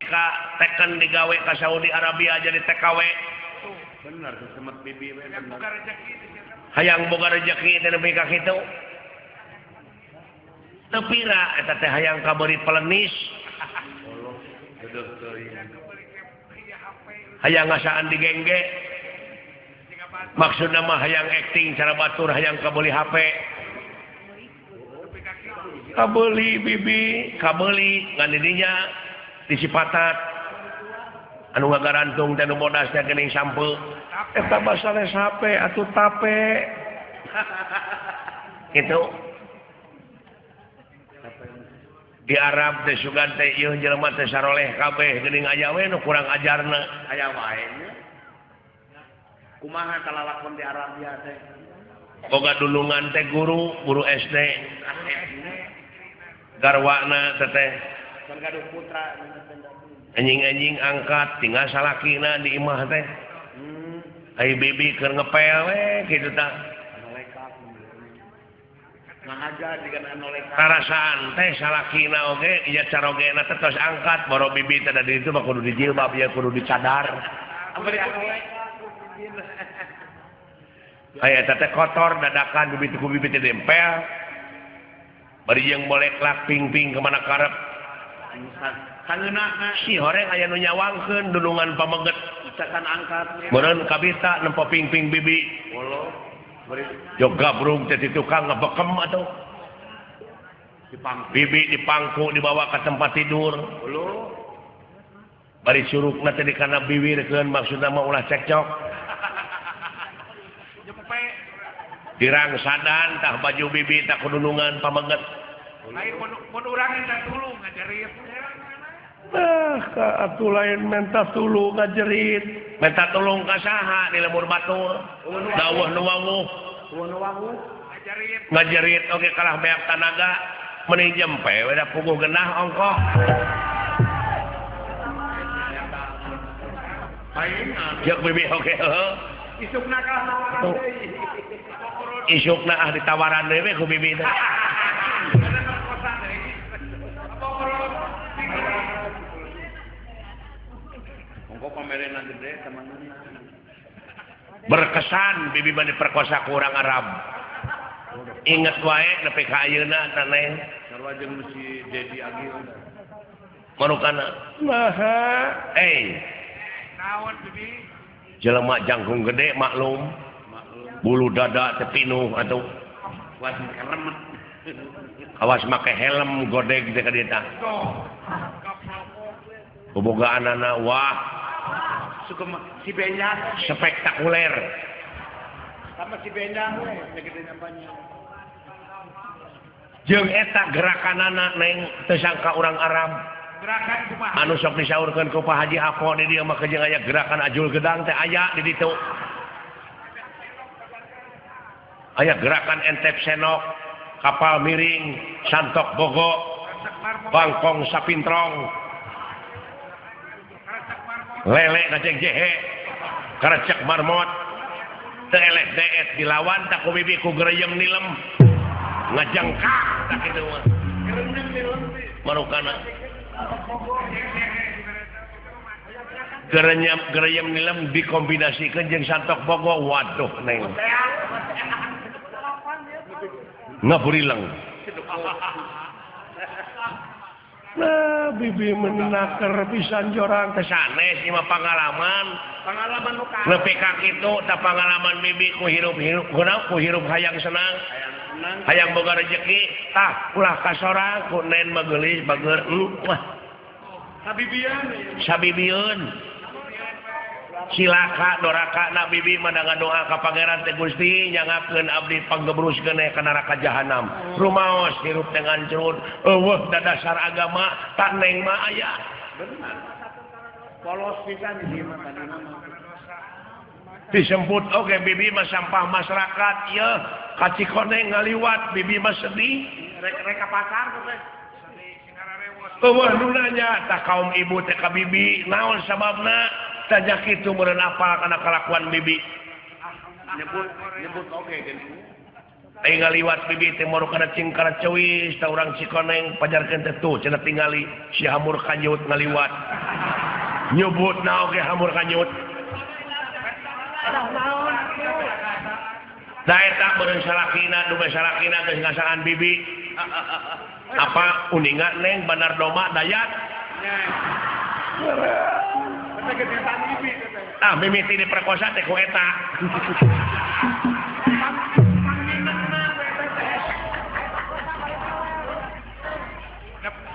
Amerika teken digawe ke Saudi Arabia jadi TKW bener semet bibi hayang boga rezeki teh nepi ka kitu teu pira eta teh hayang kabeurit pelenis hayang ngasaan digengge maksudna mah hayang acting cara batur hayang kabeuli HP kabeuli bibi kabeuli ngan didinya disipatat anu ngagarantung teh nu bodasnya geuning sampeu eta basales HP atuh tape gitu di Arab teh sugan teh ieu jelema teh saroleh kabeh geuning aya we nu kurang ajarna aya wae nya kumaha kalalakon di Arabia teh boga dulungan teh guru SD garwana teh kan gaduh putra anjing-anjing angkat tinggal salakina di imah teh ai bibi keur ngepel we kitu tah ngahaja dengan anoleka karasaan teh salakina oge ieu carogena teh tos angkat boro bibi teh da ditu mah kudu dijilbab ya kudu dicadar bari anoleka aya eta teh kotor dadakan bibi teh ku bibi teh dempel bari jeung bolek lak ping-ping kemana karep kangeunana si horeng aya nu nyawangkeun dulungan pameget misalkan angkat meureun kabita nempo ping-ping bibi olo bari jog gabrung teh ti tukang ngebekem atuh dipangku bibi dipangku dibawa ke tempat tidur olo bari curugna teh dikana biwirkeun maksudna mah ulah cekcok dirangsadan tah baju bibi tah kudulungan pameget lain mun urang eta tulung ngajarit atuh lain menta tulung ngajerit menta tulung ka saha di lemur batur dawuh nu wawuh ngajerit oge kalah beak tanaga mending jempe we da puguh genah ongkoh jeung bibi oge heuh isukna kalah tawaran deui isukna ditawaran deui ku bibi teh pamerenan gede teman-teman berkesan bibi mah diperkosa ku urang Arab inget wae nepi ka ayeuna teh neng sarua jeung si Dedi Agi manukana maha naon bibi jelema jangkung gede maklum bulu dada teh pinuh atuh was keremet awas make helm godeg teh ka dieu tah bobogaanana wah suka si Benjang spektakuler sama si Benjang we segede nampanya jeung eta gerakanana neng teu sangka urang Arab gerakan kumaha anu sok disaurkeun ku Pak Haji Afo di dieu mah jeung aya gerakan ajul gedang teh aya di ditu aya gerakan entep senok kapal miring santok bogo bangkong sapintrong lele ngajeng jehe karecek marmot teu eleh deet dilawan tak ku bibi ku gereyem nilem ngajengkak tak kitu mah marukana gereyem nilem dikombinasikeun jeung santok bogo waduh neng ngaburileng nah bibi menaker pisan jorang teh sanes ieu mah pangalaman nu ka nepi ka kitu tah pangalaman bibi ku hirup-hirup ku hirup hayang senang hayang boga rezeki tah ulah kasorang ku nen mageulis bageur wah sabibieun silaka doraka na bibi mah doa ka pangeran teh Gusti nyangakeun abdi panggebruskeun ka neraka jahanam rumaos hirup teh ngancurun eueuh da dasar agama tak neng mah aya benar polos pisan ieu mah tadina mah disebut oge bibi mah sampah masyarakat ieu ka Cikoneng ngaliwat bibi mah sedih rek ka pasar teh eueuh nu nanya tah kaum ibu teh ka bibi naon sababna tanya kitu meureun apal kana kalakuan bibi nyebut oge geuning ai ngaliwat bibi teh moro kana cingkara ceuwis tah urang Cikoneng pajarkeun teh tuh cenah tingali si hamur kanjut ngaliwat nyebut na oge hamur kanyut da eta beureun salakina dume salakina geus ngasangan bibi apa uninga neng Bandar Doma Dayat mimiti diperkosa teh ku eta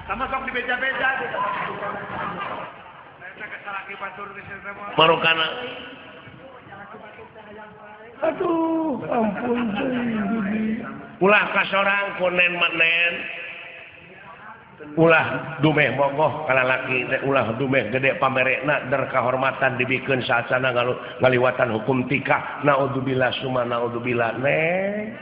sama sok di beja-beja gitu. marukana aduh ampun ulah kasorang kunen manen ulah dumeh bogoh kana laki teh ulah dumeh gede pamerekna der kahormatan dibikeun saacana ngaliwatan hukum tikah naudzubillah summa naudzubillah neng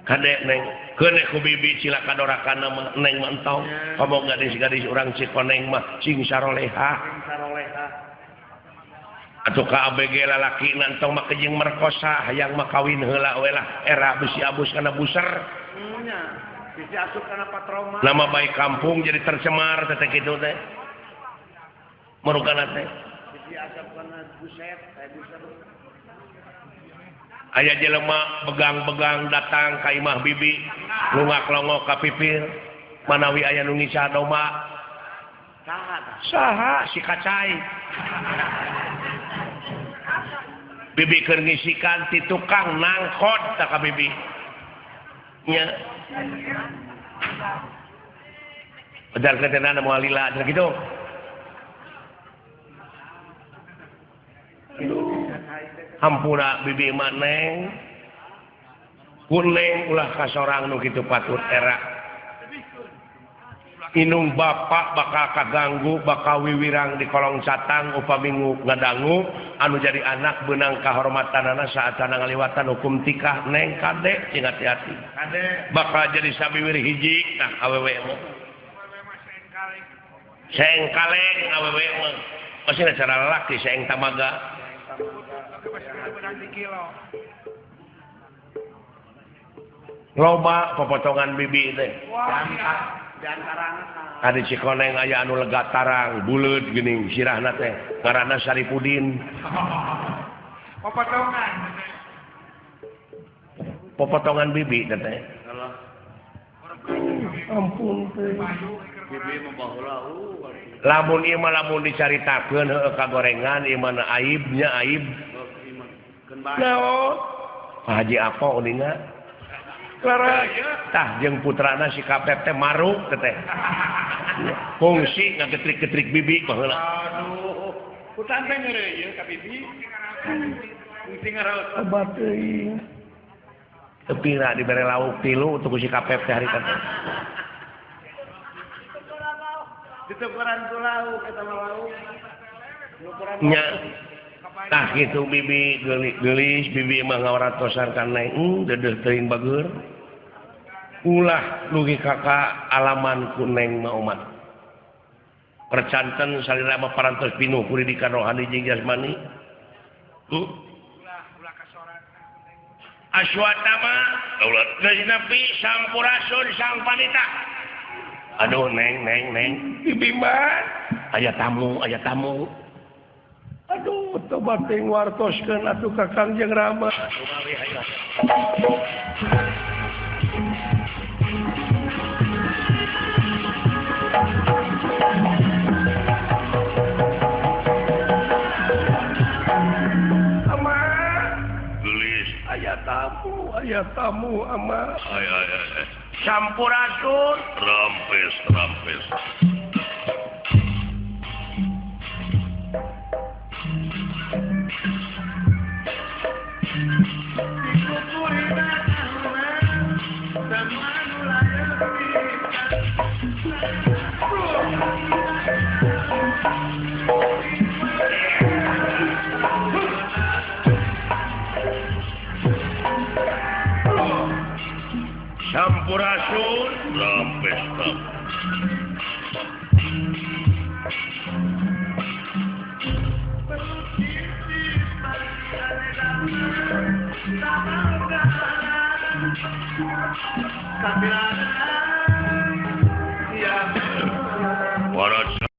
kadek neng kene ku bibi cila kadorakana neng mentong ngomong gadis-gadis urang Cikoneng mah cing saroleha atuh ka ABG lalaki nantong mah kejeng merkosa hayang mah kawin heula we lah era besi abus kana buser nya bisi asup kana patroma nama baik kampung jadi tercemar teh kitu teh marukana teh bisi asup kana buset buser aya jelema begang-begang datang ka imah bibi lungak-longok ka pipir manawi aya nu ngisa domba saha si kacai bibi keur ngisikan ti tukang nangkot ta ka bibi nya padahal ketenana moal lila cenah kitu hampura bibi maneng kuneng ulah kasorang nu kitu patut era inung bapak bakal kaganggu bakal wiwirang di kolong catang upami ngadangu anu jadi anak benang kahormatanana saat sana ngaliwatan hukum tikah neng kadek cing hati-hati bakal jadi sabiwir hiji nah awewe mah seng kaleng awewe mah masih cara lelaki seng tamaga loba pepotongan bibi teh ada Cikoneng aya anu lega tarang buleut geuning sirahna teh ngaranna Saripudin popotongan bibi teh ampun teh bibi mah baheula lamun ieu mah lamun dicaritakeun heueuh kagorengan ieu mah aibnya aib naon Haji apa uninga Clara tah jeung putrana si Kapep teh maruk teh fungsi ngagetrik-getrik bibi baheula aduh putan teh ngeureuy ieu ka bibi fungsi ngaraos obat teuing tepira dibere lauk 3 untuk si Kapep teh harita teh ditukeran ku lauk eta mah lauk nya tah kitu bibi geulis bibi mah ngawaratosan ka neng deudeuh teuing bageur ulah lugi kakak alaman ku neng mah umat percanten salira mah parantos pinuh ku didikan rohani jeung jasmani ulah kasoran aswatama ulah geus nepi sampurasun sang panita aduh neng bibi mah aya tamu aduh tobat teh wartoskeun atuh ka Kangjeng Rama ama gelis aya tamu ama aya sampurasun rampes Sampurasun rampes sambil